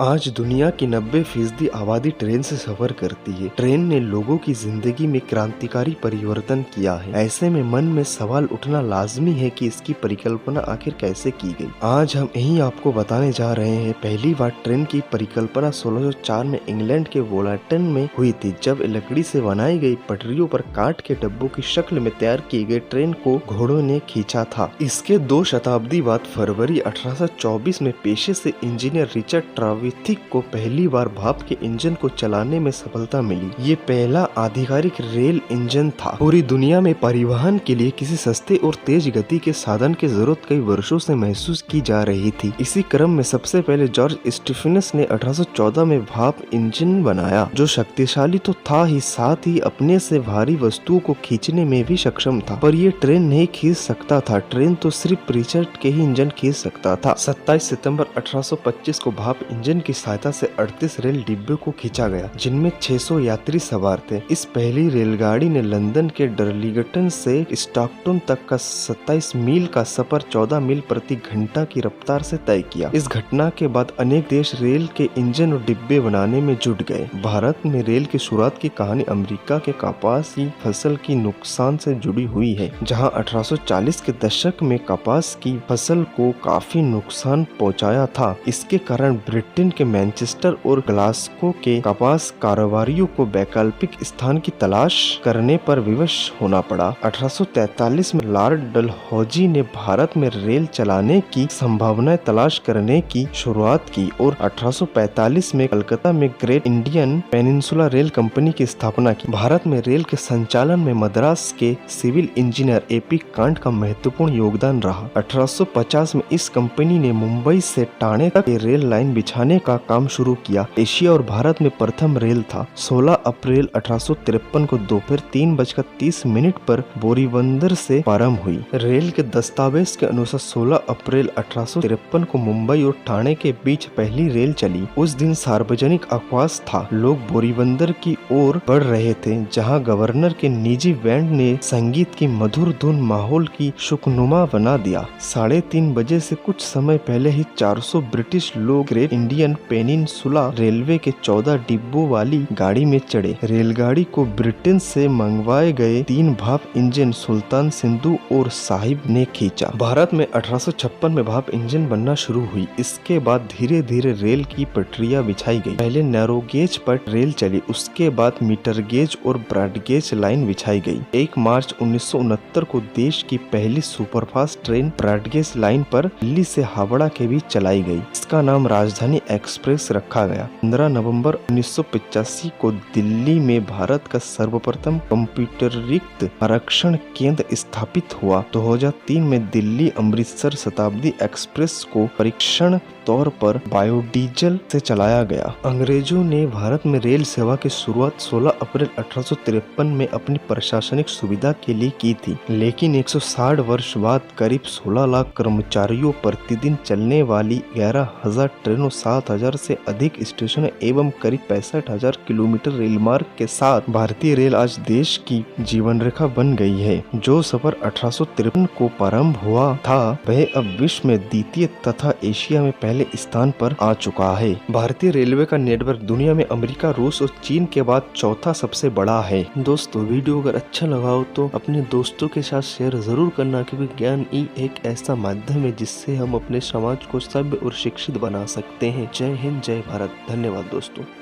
आज दुनिया की 90% आबादी ट्रेन से सफर करती है। ट्रेन ने लोगों की जिंदगी में क्रांतिकारी परिवर्तन किया है। ऐसे में मन में सवाल उठना लाजमी है कि इसकी परिकल्पना आखिर कैसे की गई। आज हम यही आपको बताने जा रहे हैं। पहली बार ट्रेन की परिकल्पना 1604 में इंग्लैंड के वोल्टन में हुई थी, जब लकड़ी से बनाई गई पटरियों पर काठ के डब्बों की शक्ल में तैयार की गई ट्रेन को घोड़ों ने खींचा था। इसके 2 शताब्दी बाद फरवरी 1824 में पेशे से इंजीनियर रिचर्ड ट्राविथिक को पहली बार भाप के इंजन को चलाने में सफलता मिली। ये पहला आधिकारिक रेल इंजन था। पूरी दुनिया में परिवहन के लिए किसी सस्ते और तेज गति के साधन की जरूरत कई वर्षों से महसूस की जा रही थी। इसी क्रम में सबसे पहले जॉर्ज स्टीफेंस ने 1814 में भाप इंजन बनाया, जो शक्तिशाली तो था ही, साथ ही अपने से भारी वस्तुओं को खींचने में भी सक्षम था। पर ये ट्रेन नहीं खींच सकता था। ट्रेन तो सिर्फ रिचर्ड के ही इंजन खींच सकता था। 27 सितंबर 1825 को भाप इंजन की सहायता से 38 रेल डिब्बे को खींचा गया, जिनमें 600 यात्री सवार थे। इस पहली रेलगाड़ी ने लंदन के डर्लिंगटन से स्टॉकटन तक का 27 मील का सफर 14 मील प्रति घंटा की रफ्तार से तय किया। इस घटना के बाद अनेक देश रेल के इंजन और डिब्बे बनाने में जुट गए। भारत में रेल की शुरुआत की कहानी अमेरिका के कपास की फसल की नुकसान से जुड़ी हुई है, जहां 1840 के दशक में कपास की फसल को काफी नुकसान पहुंचाया था। इसके कारण ब्रिटेन के मैनचेस्टर और ग्लासगो के कपास कारोबारियों को वैकल्पिक स्थान की तलाश करने पर विवश होना पड़ा। 1843 में लॉर्ड डलहौजी ने भारत में रेल चलाने की संभावनाएं तलाश करने की शुरुआत की और 1845 में कलकत्ता में great Indian peninsula rail company की स्थापना की। भारत में रेल के संचालन में मद्रास के सिविल इंजीनियर एपी कांट का महत्वपूर्ण योगदान रहा। 1850 में इस कंपनी ने मुंबई से ठाणे तक रेल लाइन बिछाने का काम शुरू किया। एशिया और भारत में प्रथम रेल था। 16 अप्रैल 1853 को दोपहर 3:30 पर बोरीबंदर से प्रारंभ हुई। रेल के दस्तावेज के अनुसार 16 अप्रैल 1853 को मुंबई और ठाणे के बीच पहली रेल चली। उस दिन सार्वजनिक अवकाश था। लोग बोरीबंदर की ओर बढ़ रहे थे, जहां गवर्नर के निजी बैंड ने संगीत की मधुर धुन माहौल की शुकनुमा बना दिया। 3:30 बजे से कुछ समय पहले ही 400 ब्रिटिश लोग ग्रेट इंडियन पेनिनसुला रेलवे के 14 डिब्बों वाली गाड़ी में चढ़े। रेलगाड़ी को ब्रिटेन से मंगवाए गए 3 भाप इंजन सुल्तान सिंधु और साहिब ने खींचा। भारत में 1856 में भाप इंजन बनना शुरू हुई। इसके बाद धीरे धीरे रेल की पटरियां बिछाई गई। पहले नैरो गेज पर रेल चली, उसके बाद मीटर गेज और ब्रॉड गेज लाइन बिछाई गई। 1 मार्च 1969 को देश की पहली superfast train broad gauge line पर दिल्ली से हावड़ा के बीच चलाई गई। इसका नाम राजधानी एक्सप्रेस रखा गया। 15 नवंबर 1985 को दिल्ली में भारत का सर्वप्रथम कंप्यूटरीकृत आरक्षण केंद्र स्थापित हुआ। 2003 में दिल्ली अमृतसर शताब्दी एक्सप्रेस को परीक्षण तौर पर बायोडीजल से चलाया गया। अंग्रेजों ने भारत में रेल सेवा की शुरुआत 16 अप्रैल 1853 में अपनी प्रशासनिक सुविधा के लिए की थी, लेकिन 160 वर्ष बाद करीब 16 लाख कर्मचारियों, प्रतिदिन चलने वाली 11,000 ट्रेनों, 7,000 से अधिक स्टेशनों एवं करीब 65,000 किलोमीटर रेल मार्ग के साथ भारतीय रेल आज देश की जीवन रेखा बन गई है। जो सफर 1853 को प्रारंभ हुआ था, वह अब विश्व में द्वितीय तथा एशिया में पहले स्थान पर आ चुका है। भारतीय रेलवे का नेटवर्क दुनिया में अमेरिका, रूस और चीन के बाद चौथा सबसे बड़ा है। दोस्तों, वीडियो अगर अच्छा लगा हो तो अपने दोस्तों के साथ शेयर जरूर करना, क्योंकि ज्ञान ही एक ऐसा माध्यम है जिससे हम अपने समाज को सभ्य और शिक्षित बना सकते हैं। जय हिंद, जय भारत। धन्यवाद दोस्तों।